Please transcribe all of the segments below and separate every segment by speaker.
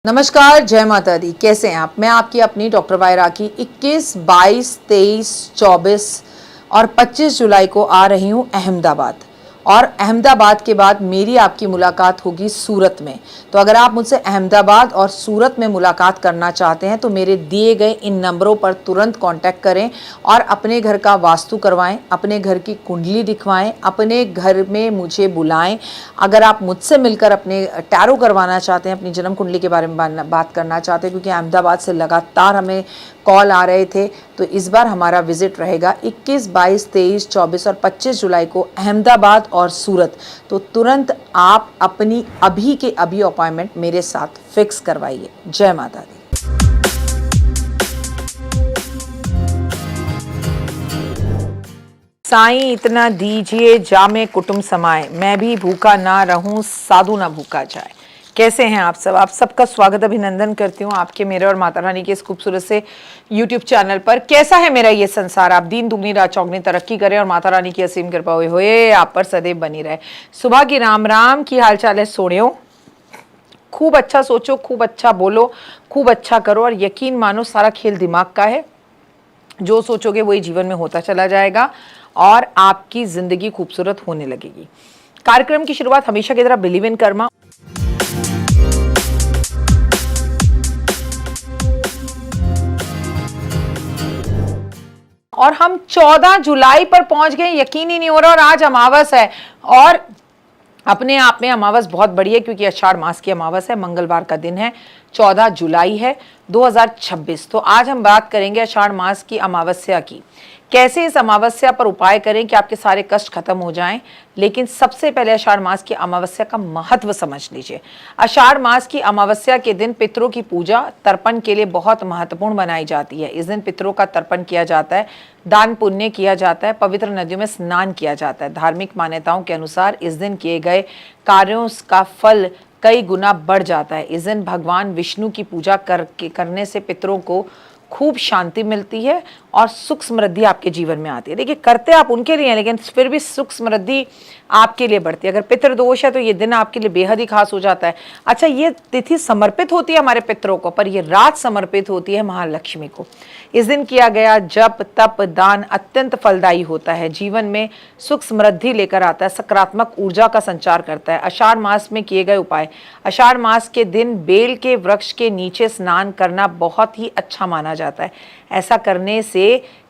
Speaker 1: नमस्कार, जय माता दी। कैसे हैं आप? मैं आपकी अपनी डॉक्टर वाई राखी 21, 22, 23, 24 और 25 जुलाई को आ रही हूं अहमदाबाद। और अहमदाबाद के बाद मेरी आपकी मुलाकात होगी सूरत में। तो अगर आप मुझसे अहमदाबाद और सूरत में मुलाकात करना चाहते हैं तो मेरे दिए गए इन नंबरों पर तुरंत कांटेक्ट करें और अपने घर का वास्तु करवाएं, अपने घर की कुंडली दिखवाएं, अपने घर में मुझे बुलाएं। अगर आप मुझसे मिलकर अपने टैरो करवाना चाहते हैं, अपनी जन्म कुंडली के बारे में बात करना चाहते हैं, क्योंकि अहमदाबाद से लगातार हमें कॉल आ रहे थे, तो इस बार हमारा विजिट रहेगा 21, 22, 23, 24 और 25 जुलाई को अहमदाबाद और सूरत। तो तुरंत आप अपनी अभी के अभी अपॉइंटमेंट मेरे साथ फिक्स करवाइए। जय माता दी। साईं इतना दीजिए जामे कुटुंब समाए, मैं भी भूखा ना रहूं साधु ना भूखा जाए। कैसे हैं आप सब? आप सबका स्वागत अभिनंदन करती हूँ आपके, मेरे और माता रानी के इस खूबसूरत से YouTube चैनल पर। कैसा है मेरा ये संसार? आप दिन दुगनी रात चौगनी तरक्की करें और माता रानी की असीम कृपा हुए आप पर सदैव बनी रहे। सुबह की राम राम की हाल चाल है सोनियो। खूब अच्छा सोचो, खूब अच्छा बोलो, खूब अच्छा करो और यकीन मानो सारा खेल दिमाग का है। जो सोचोगे वही जीवन में होता चला जाएगा और आपकी जिंदगी खूबसूरत होने लगेगी। कार्यक्रम की शुरुआत हमेशा की तरह बिलीव इन कर्मा। और हम 14 जुलाई पर पहुंच गए, यकीन ही नहीं हो रहा। और आज अमावस है और अपने आप में अमावस बहुत बड़ी है, क्योंकि आषाढ़ मास की अमावस है, मंगलवार का दिन है, 14 जुलाई है 2026। तो आज हम बात करेंगे आषाढ़ मास की अमावस्या की। कैसे इस अमावस्या पर उपाय करें कि आपके सारे कष्ट खत्म हो जाएं। लेकिन सबसे पहले आषाढ़ मास की अमावस्या का महत्व समझ लीजिए। आषाढ़ मास की अमावस्या के दिन पितरों की पूजा तर्पण के लिए बहुत महत्वपूर्ण बनाई जाती है। इस दिन पितरों का तर्पण किया जाता है, दान पुण्य किया जाता है, पवित्र नदियों में स्नान किया जाता है। धार्मिक मान्यताओं के अनुसार इस दिन किए गए कार्यों का फल कई गुना बढ़ जाता है। इस दिन भगवान विष्णु की पूजा करने से पितरों को खूब शांति मिलती है और सुख समृद्धि आपके जीवन में आती है। देखिए, करते आप उनके लिए हैं, लेकिन फिर भी सुख समृद्धि आपके लिए बढ़ती है। अगर पितृ दोष है तो ये दिन आपके लिए बेहद ही खास हो जाता है। अच्छा, ये तिथि समर्पित होती है हमारे पितरों को, पर ये रात समर्पित होती है महालक्ष्मी को। इस दिन किया गया जप तप दान अत्यंत फलदायी होता है, जीवन में सुख समृद्धि लेकर आता है, सकारात्मक ऊर्जा का संचार करता है। आषाढ़ मास में किए गए उपाय। आषाढ़ मास के दिन बेल के वृक्ष के नीचे स्नान करना बहुत ही अच्छा माना जाता है। ऐसा करने से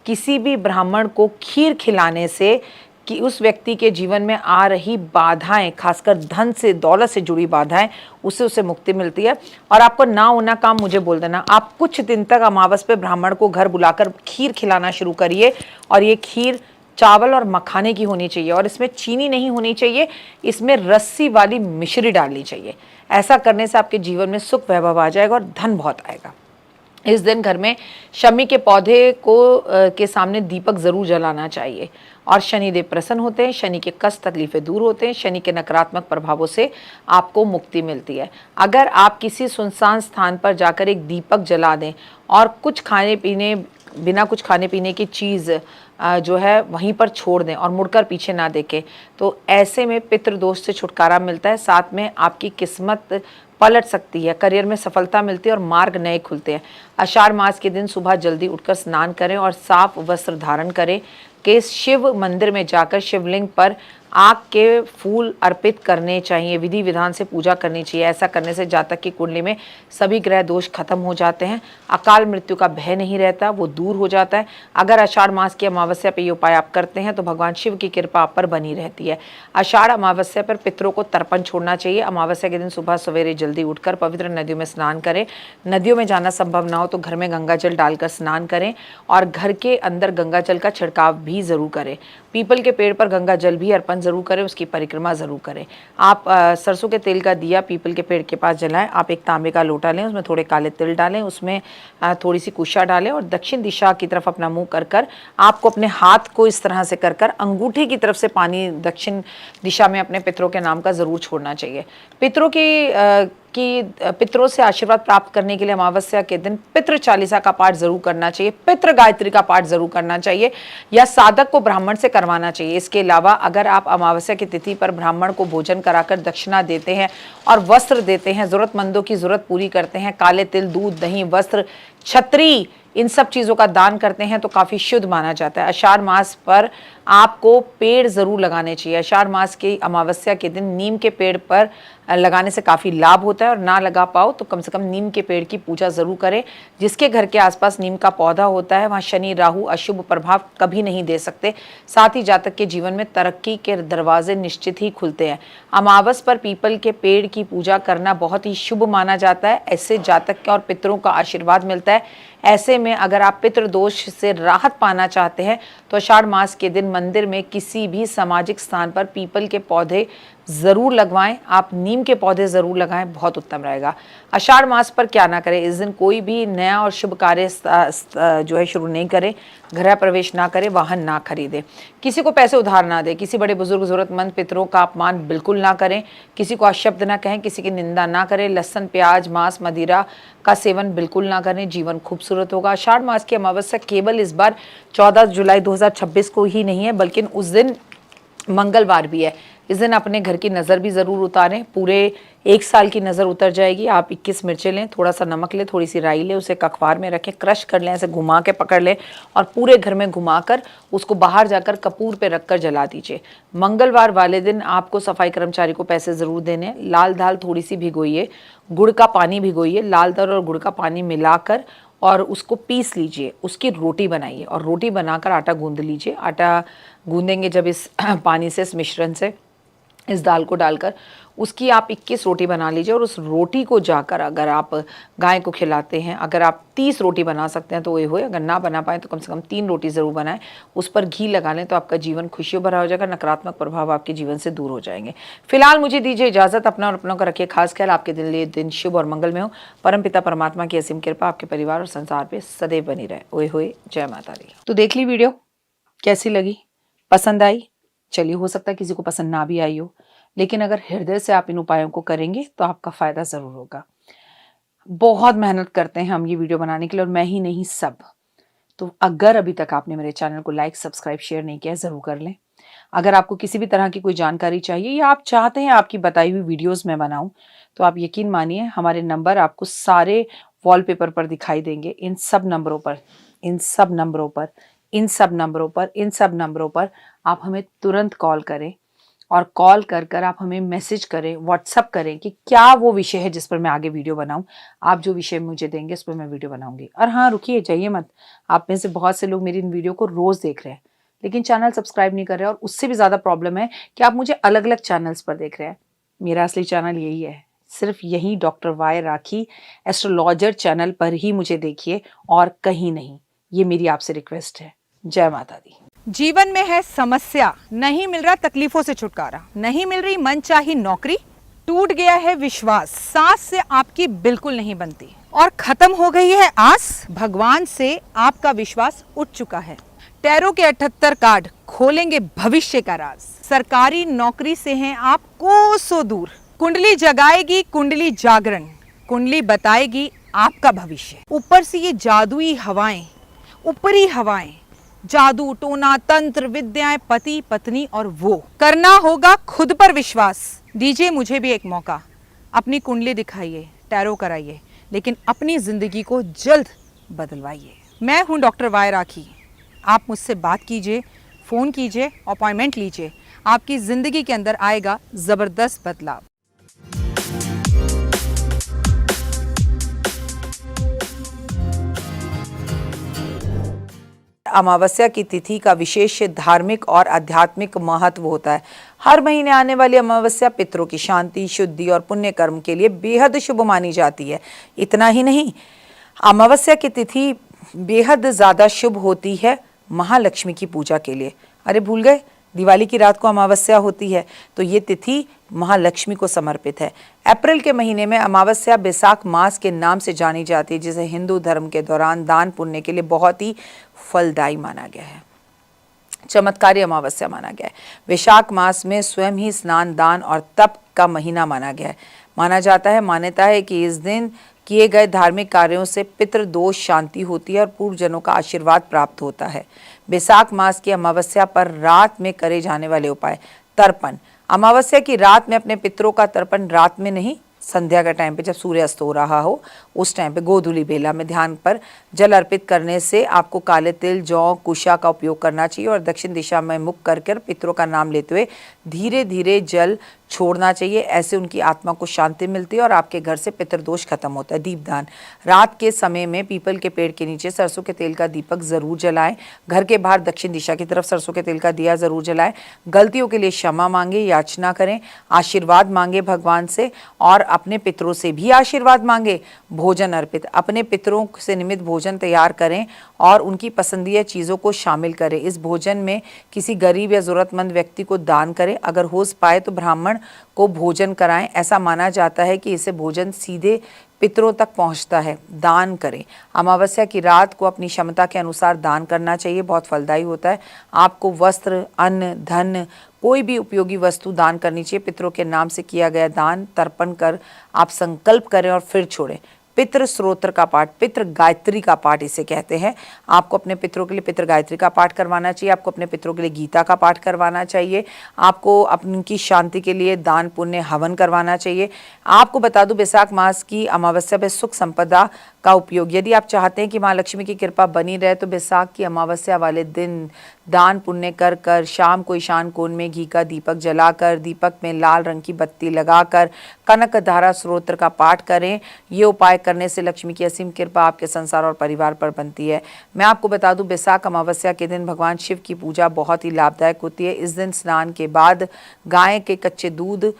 Speaker 1: किसी भी ब्राह्मण को खीर खिलाने से कि उस व्यक्ति के जीवन में आ रही बाधाएं, खासकर धन से दौलत से जुड़ी बाधाएं, उसे मुक्ति मिलती है। और आपको ना होना काम मुझे बोल देना। आप कुछ दिन तक अमावस पे ब्राह्मण को घर बुलाकर खीर खिलाना शुरू करिए। और ये खीर चावल और मखाने की होनी चाहिए और इसमें चीनी नहीं होनी चाहिए, इसमें रस्सी वाली मिश्री डालनी चाहिए। ऐसा करने से आपके जीवन में सुख वैभव आ जाएगा और धन बहुत आएगा। इस दिन घर में शमी के पौधे के सामने दीपक जरूर जलाना चाहिए। और शनिदेव प्रसन्न होते हैं, शनि के कष्ट तकलीफें दूर होते हैं, शनि के नकारात्मक प्रभावों से आपको मुक्ति मिलती है। अगर आप किसी सुनसान स्थान पर जाकर एक दीपक जला दें और बिना कुछ खाने पीने की चीज़ जो है वहीं पर छोड़ दें और मुड़कर पीछे ना देखें, तो ऐसे में पितृदोष से छुटकारा मिलता है। साथ में आपकी किस्मत पलट सकती है, करियर में सफलता मिलती है और मार्ग नए खुलते हैं। आषाढ़ मास के दिन सुबह जल्दी उठकर स्नान करें और साफ वस्त्र धारण करें। कि शिव मंदिर में जाकर शिवलिंग पर आग के फूल अर्पित करने चाहिए, विधि विधान से पूजा करनी चाहिए। ऐसा करने से जातक की कुंडली में सभी ग्रह दोष खत्म हो जाते हैं, अकाल मृत्यु का भय नहीं रहता, वो दूर हो जाता है। अगर आषाढ़ मास की अमावस्या पर ये उपाय आप करते हैं तो भगवान शिव की कृपा आप पर बनी रहती है। आषाढ़ अमावस्या पर पितरों को तर्पण छोड़ना चाहिए। अमावस्या के दिन सुबह सवेरे जल्दी उठकर पवित्र नदियों में स्नान करें। नदियों में जाना संभव ना हो तो घर में गंगा जल डालकर स्नान करें और घर के अंदर गंगा जल का छिड़काव भी जरूर करें। पीपल के पेड़ पर गंगा जल भी अर्पण जरूर करें, उसकी परिक्रमा जरूर करें। आप सरसों के तेल का दिया पीपल के पेड़ के पास जलाएं। आप एक तांबे का लोटा लें, उसमें थोड़े काले तिल डालें, उसमें थोड़ी सी कुशा डालें और दक्षिण दिशा की तरफ अपना मुंह कर आपको अपने हाथ को इस तरह से कर अंगूठे की तरफ से पानी दक्षिण दिशा में अपने पितरों के नाम का जरूर छोड़ना चाहिए। पितरों कि पितरों से आशीर्वाद प्राप्त करने के लिए अमावस्या के दिन पितृ चालीसा का पाठ जरूर करना चाहिए, पितृ गायत्री का पाठ जरूर करना चाहिए या साधक को ब्राह्मण से करवाना चाहिए। इसके अलावा अगर आप अमावस्या की तिथि पर ब्राह्मण को भोजन कराकर दक्षिणा देते हैं और वस्त्र देते हैं, जरूरतमंदों की जरूरत पूरी करते हैं, काले तिल, दूध, दही, वस्त्र, छतरी, इन सब चीज़ों का दान करते हैं तो काफ़ी शुद्ध माना जाता है। आषाढ़ मास पर आपको पेड़ ज़रूर लगाने चाहिए। आषाढ़ मास की अमावस्या के दिन नीम के पेड़ पर लगाने से काफ़ी लाभ होता है, और ना लगा पाओ तो कम से कम नीम के पेड़ की पूजा ज़रूर करें। जिसके घर के आसपास नीम का पौधा होता है वहाँ शनि राहु अशुभ प्रभाव कभी नहीं दे सकते। साथ ही जातक के जीवन में तरक्की के दरवाजे निश्चित ही खुलते हैं। अमावस पर पीपल के पेड़ की पूजा करना बहुत ही शुभ माना जाता है। ऐसे जातक और पितरों का आशीर्वाद मिलता है। ऐसे में अगर आप पितृदोष से राहत पाना चाहते हैं तो आषाढ़ मास के दिन मंदिर में किसी भी सामाजिक स्थान पर पीपल के पौधे ज़रूर लगवाएं। आप नीम के पौधे ज़रूर लगाएं, बहुत उत्तम रहेगा। आषाढ़ मास पर क्या ना करें, इस दिन कोई भी नया और शुभ कार्य जो है शुरू नहीं करें, गृह प्रवेश ना करें, वाहन ना खरीदें, किसी को पैसे उधार ना दें, किसी बड़े बुजुर्ग जरूरतमंद पितरों का अपमान बिल्कुल ना करें, किसी को अशब्द ना कहें, किसी की निंदा ना करें, लहसुन, प्याज, मांस, मदिरा का सेवन बिल्कुल ना करें। जीवन खूबसूरत होगा। आषाढ़ मास की अमावस्या केवल इस बार 14 जुलाई 2026 को ही नहीं है, बल्कि उस दिन मंगलवार भी है। इस दिन अपने घर की नज़र भी ज़रूर उतारें। पूरे 1 साल की नज़र उतर जाएगी। आप 21 मिर्चें लें, थोड़ा सा नमक लें, थोड़ी सी राई लें, उसे एक अखबार में रखें, क्रश कर लें, ऐसे घुमा के पकड़ लें और पूरे घर में घुमाकर उसको बाहर जाकर कपूर पे रखकर जला दीजिए। मंगलवार वाले दिन आपको सफाई कर्मचारी को पैसे ज़रूर देने। लाल दाल थोड़ी सी भिगोइए, गुड़ का पानी भिगोइए, लाल दाल और गुड़ का पानी मिलाकर और उसको पीस लीजिए, उसकी रोटी बनाइए और रोटी बनाकर आटा गूंद लीजिए। आटा गूंदेंगे जब इस पानी से, इस मिश्रण से, इस दाल को डालकर उसकी आप 21 रोटी बना लीजिए और उस रोटी को जाकर अगर आप गाय को खिलाते हैं, अगर आप 30 रोटी बना सकते हैं तो वो होए, अगर ना बना पाएँ तो कम से कम 3 रोटी ज़रूर बनाएं, उस पर घी लगा लें तो आपका जीवन खुशियों भरा हो जाएगा, नकारात्मक प्रभाव आपके जीवन से दूर हो जाएंगे। फिलहाल मुझे दीजिए इजाज़त। अपना और अपनों का रखिए खास ख्याल। आपके दिन शुभ और मंगल में हो। परमपिता परमात्मा की असीम कृपा आपके परिवार और संसार पर सदैव बनी रहे। ओए होए, जय माता दी। तो देख ली वीडियो, कैसी लगी, पसंद आई? चलिए, हो सकता है किसी को पसंद ना भी आई हो, लेकिन अगर हृदय से आप इन उपायों को करेंगे तो आपका फायदा जरूर होगा। बहुत मेहनत करते हैं हम ये वीडियो बनाने के लिए, और मैं ही नहीं, सब। तो अगर अभी तक आपने मेरे चैनल को लाइक, सब्सक्राइब, शेयर नहीं किया, जरूर कर लें। अगर आपको किसी भी तरह की कोई जानकारी चाहिए या आप चाहते हैं आपकी बताई हुई वीडियोस मैं बनाऊं, तो आप यकीन मानिए हमारे नंबर आपको सारे वॉलपेपर पर दिखाई देंगे। इन सब नंबरों पर, इन सब नंबरों पर, इन सब नंबरों पर, इन सब नंबरों पर आप हमें तुरंत कॉल करें, और कॉल कर कर आप हमें मैसेज करें, व्हाट्सअप करें कि क्या वो विषय है जिस पर मैं आगे वीडियो बनाऊं। आप जो विषय मुझे देंगे उस पर मैं वीडियो बनाऊंगी। और हाँ, रुकिए, जाइए मत। आप में से बहुत से लोग मेरी इन वीडियो को रोज़ देख रहे हैं लेकिन चैनल सब्सक्राइब नहीं कर रहे हैं, और उससे भी ज़्यादा प्रॉब्लम है कि आप मुझे अलग अलग चैनल्स पर देख रहे हैं। मेरा असली चैनल यही है, सिर्फ यही डॉक्टर वाई राखी एस्ट्रोलॉजर चैनल पर ही मुझे देखिए और कहीं नहीं। ये मेरी आपसे रिक्वेस्ट है। जय माता दी।
Speaker 2: जीवन में है समस्या, नहीं मिल रहा तकलीफों से छुटकारा, नहीं मिल रही मनचाही नौकरी, टूट गया है विश्वास, सांस से आपकी बिल्कुल नहीं बनती और खत्म हो गई है आस, भगवान से आपका विश्वास उठ चुका है। टैरो के 78 कार्ड खोलेंगे भविष्य का राज। सरकारी नौकरी से हैं आप कोसों दूर, कुंडली जगाएगी कुंडली जागरण, कुंडली बताएगी आपका भविष्य। ऊपर से ये जादुई हवाएं, ऊपरी हवाएं, जादू, टोना, तंत्र, विद्याएं, पति, पत्नी और वो। करना होगा खुद पर विश्वास। दीजिए मुझे भी एक मौका, अपनी कुंडली दिखाइए, टैरो कराइए, लेकिन अपनी जिंदगी को जल्द बदलवाइए। मैं हूं डॉक्टर वाई राखी। आप मुझसे बात कीजिए, फ़ोन कीजिए, अपॉइंटमेंट लीजिए। आपकी ज़िंदगी के अंदर आएगा ज़बरदस्त बदलाव।
Speaker 1: अमावस्या की तिथि का विशेष धार्मिक और आध्यात्मिक महत्व होता है। हर महीने आने वाली अमावस्या पितरों की शांति, शुद्धि और पुण्य कर्म के लिए बेहद शुभ मानी जाती है। इतना ही नहीं, अमावस्या की तिथि बेहद ज़्यादा शुभ होती है महालक्ष्मी की पूजा के लिए। अरे भूल गए, दिवाली की रात को अमावस्या होती है, तो ये तिथि महालक्ष्मी को समर्पित है। अप्रैल के महीने में अमावस्या बैसाख मास के नाम से जानी जाती है, जिसे हिंदू धर्म के दौरान दान पुण्य के लिए बहुत ही फलदायी माना गया है, चमत्कारी अमावस्या माना गया है। वैशाख मास में स्वयं ही स्नान, दान और तप का महीना माना गया है। माना जाता है। मान्यता है कि इस दिन किए गए धार्मिक कार्यों से पितृदोष शांति होती है और पूर्वजनों का आशीर्वाद प्राप्त होता है। बैसाख मास की अमावस्या पर रात में करे जाने वाले उपाय। तर्पण। अमावस्या की रात में अपने पितरों का तर्पण रात में नहीं, संध्या का टाइम पे जब सूर्य अस्त हो रहा हो उस टाइम पे गोधूली बेला में ध्यान पर जल अर्पित करने से आपको काले तिल, जौ, कुशा का उपयोग करना चाहिए और दक्षिण दिशा में मुख कर पितरों का नाम लेते हुए धीरे धीरे जल छोड़ना चाहिए। ऐसे उनकी आत्मा को शांति मिलती है और आपके घर से पितृदोष खत्म होता है। दीपदान। रात के समय में पीपल के पेड़ के नीचे सरसों के तेल का दीपक जरूर जलाएं। घर के बाहर दक्षिण दिशा की तरफ सरसों के तेल का दिया जरूर जलाएं। गलतियों के लिए क्षमा मांगे, याचना करें, आशीर्वाद मांगे भगवान से और अपने पितरों से भी आशीर्वाद मांगे। भोजन अर्पित। अपने पितरों से निमित्त भोजन तैयार करें और उनकी पसंदीदा चीज़ों को शामिल करें। इस भोजन में किसी गरीब या ज़रूरतमंद व्यक्ति को दान करें। अगर हो पाए तो ब्राह्मण को भोजन कराएं। ऐसा माना जाता है कि इससे भोजन सीधे पितरों तक पहुंचता है। दान करें। अमावस्या की रात को अपनी क्षमता के अनुसार दान करना चाहिए, बहुत फलदायी होता है। आपको वस्त्र, अन्न, धन, कोई भी उपयोगी वस्तु दान करनी चाहिए। पितरों के नाम से किया गया दान तर्पण कर आप संकल्प करें और फिर छोड़ें। पितृ स्तोत्र का पाठ, पितृ गायत्री का पाठ इसे कहते हैं। आपको अपने पितरों के लिए पितृ गायत्री का पाठ करवाना चाहिए। आपको अपने पितरों के लिए गीता का पाठ करवाना चाहिए। आपको अपनी शांति के लिए दान पुण्य हवन करवाना चाहिए। आपको बता दूं, बैसाख मास की अमावस्या पे सुख संपदा का उपयोग, यदि आप चाहते हैं कि माँ लक्ष्मी की कृपा बनी रहे तो बैसाख की अमावस्या वाले दिन दान पुण्य कर कर शाम को ईशान कोण में घी का दीपक जलाकर दीपक में लाल रंग की बत्ती लगाकर कनक धारा स्तोत्र का पाठ करें। ये उपाय करने से लक्ष्मी की असीम कृपा आपके संसार और परिवार पर बनती है। मैं आपको बता दूं, बैसाख अमावस्या के दिन भगवान शिव की पूजा बहुत ही लाभदायक होती है। इस दिन स्नान के बाद गाय के कच्चे दूध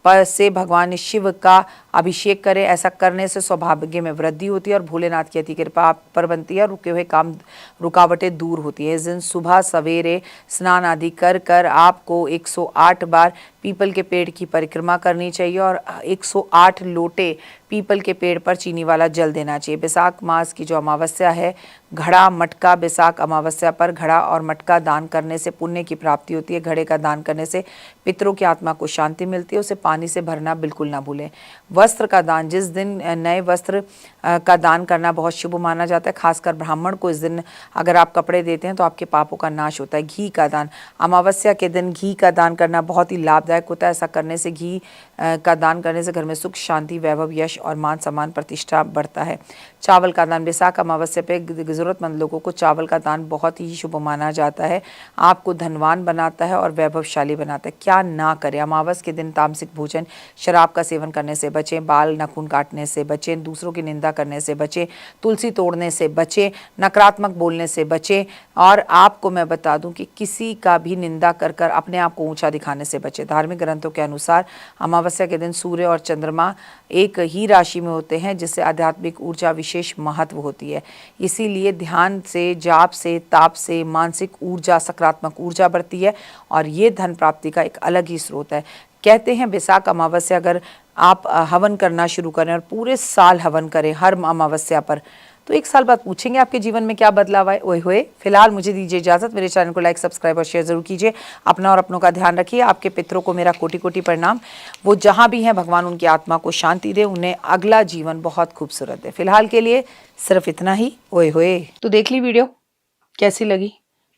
Speaker 1: पर से भगवान शिव का अभिषेक करें। ऐसा करने से सौभाग्य में वृद्धि होती है और भोलेनाथ की अति कृपा आप पर बनती है और रुके हुए काम रुकावटें दूर होती है। इस दिन सुबह सवेरे स्नान आदि कर कर आपको 108 बार पीपल के पेड़ की परिक्रमा करनी चाहिए और 108 लोटे पीपल के पेड़ पर चीनी वाला जल देना चाहिए। बैसाख मास की जो अमावस्या है, घड़ा मटका, बैसाख अमावस्या पर घड़ा और मटका दान करने से पुण्य की प्राप्ति होती है। घड़े का दान करने से पितरों की आत्मा को शांति मिलती है। उसे पानी से भरना बिल्कुल ना भूलें। वस्त्र का दान, जिस दिन नए वस्त्र का दान करना बहुत शुभ माना जाता है। खासकर ब्राह्मण को इस दिन अगर आप कपड़े देते हैं तो आपके पापों का नाश होता है। घी का दान, अमावस्या के दिन घी का दान करना बहुत ही लाभदायक होता है। ऐसा करने से घी का दान करने से घर में सुख, शांति, वैभव, यश और मान सम्मान प्रतिष्ठा बढ़ता है। चावल का दान, बैसाख अमावस्या पे ज़रूरतमंद लोगों को चावल का दान बहुत ही शुभ माना जाता है। आपको धनवान बनाता है और वैभवशाली बनाता है। क्या ना करें, अमावस के दिन तामसिक भोजन, शराब का सेवन करने से बचें, बाल नाखून काटने से बचें, दूसरों की निंदा करने से बचें, तुलसी तोड़ने से बचें, नकारात्मक बोलने से बचें और आपको मैं बता दूं कि किसी का भी निंदा कर कर अपने आप को ऊंचा दिखाने से बचें। धार्मिक ग्रंथों के अनुसार अमावस्या के दिन सूर्य और चंद्रमा एक ही राशि में होते हैं, जिससे आध्यात्मिक ऊर्जा विशेष महत्व होती है। इसीलिए ध्यान से, जाप से, ताप से मानसिक ऊर्जा, सकारात्मक ऊर्जा बढ़ती है और ये धन प्राप्ति का एक अलग ही स्रोत है। कहते हैं बैसाख अमावस्या अगर आप हवन करना शुरू करें और पूरे साल हवन करें हर अमावस्या पर, तो एक साल बाद पूछेंगे आपके जीवन में क्या बदलाव आए। ओए होए, फिलहाल मुझे दीजिए इजाजत। मेरे चैनल को लाइक, सब्सक्राइब और शेयर जरूर कीजिए। अपना और अपनों का ध्यान रखिए। आपके पितरों को मेरा कोटि कोटि प्रणाम। वो जहां भी हैं, भगवान उनकी आत्मा को शांति दे, उन्हें अगला जीवन बहुत खूबसूरत दे। फिलहाल के लिए सिर्फ इतना ही। ओए होए, तो देख ली वीडियो, कैसी लगी,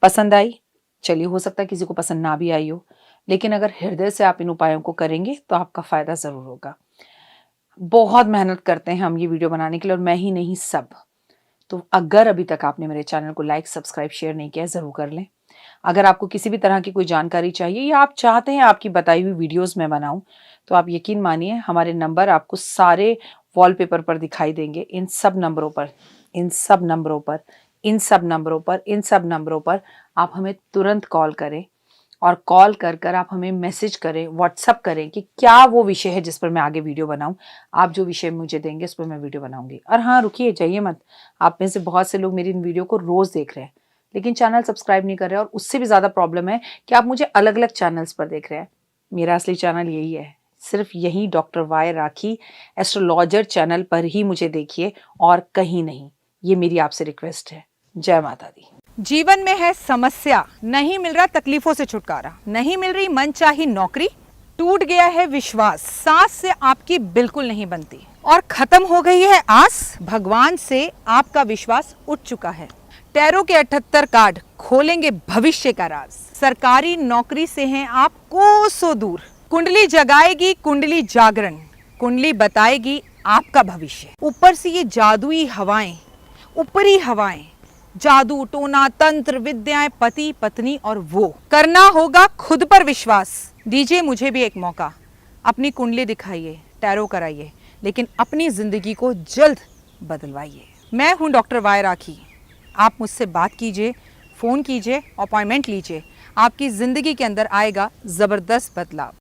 Speaker 1: पसंद आई? चलिए, हो सकता है किसी को पसंद ना भी आई हो, लेकिन अगर हृदय से आप इन उपायों को करेंगे तो आपका फायदा जरूर होगा। बहुत मेहनत करते हैं हम ये वीडियो बनाने के लिए, और मैं ही नहीं, सब। तो अगर अभी तक आपने मेरे चैनल को लाइक, सब्सक्राइब, शेयर नहीं किया, जरूर कर लें। अगर आपको किसी भी तरह की कोई जानकारी चाहिए या आप चाहते हैं आपकी बताई हुई वीडियोस मैं बनाऊं, तो आप यकीन मानिए हमारे नंबर आपको सारे वॉलपेपर पर दिखाई देंगे। इन सब नंबरों पर, इन सब नंबरों पर, इन सब नंबरों पर, इन सब नंबरों पर आप हमें तुरंत कॉल करें और कॉल कर कर आप हमें मैसेज करें, व्हाट्सअप करें कि क्या वो विषय है जिस पर मैं आगे वीडियो बनाऊं। आप जो विषय मुझे देंगे उस पर मैं वीडियो बनाऊंगी। और हाँ, रुकिए, जाइए मत। आप में से बहुत से लोग मेरी इन वीडियो को रोज देख रहे हैं लेकिन चैनल सब्सक्राइब नहीं कर रहे हैं, और उससे भी ज़्यादा प्रॉब्लम है कि आप मुझे अलग अलग चैनल्स पर देख रहे हैं। मेरा असली चैनल यही है, सिर्फ यही डॉक्टर वाई राखी एस्ट्रोलॉजर चैनल पर ही मुझे देखिए और कहीं नहीं। ये मेरी आपसे रिक्वेस्ट है। जय माता दी।
Speaker 2: जीवन में है समस्या, नहीं मिल रहा तकलीफों से छुटकारा, नहीं मिल रही मनचाही नौकरी, टूट गया है विश्वास, सांस से आपकी बिल्कुल नहीं बनती और खत्म हो गई है आस, भगवान से आपका विश्वास उठ चुका है। टैरो के 78 कार्ड खोलेंगे भविष्य का राज। सरकारी नौकरी से हैं आप कोसों दूर। कुंडली जगाएगी कुंडली जागरण, कुंडली बताएगी आपका भविष्य। ऊपर से ये जादुई हवाएं, ऊपरी हवाएं, जादू टोना तंत्र विद्याएं, पति पत्नी और वो। करना होगा खुद पर विश्वास। दीजिए मुझे भी एक मौका, अपनी कुंडली दिखाइए, टैरो कराइए, लेकिन अपनी जिंदगी को जल्द बदलवाइए। मैं हूं डॉक्टर वाई राखी। आप मुझसे बात कीजिए, फ़ोन कीजिए, अपॉइंटमेंट लीजिए। आपकी ज़िंदगी के अंदर आएगा ज़बरदस्त बदलाव।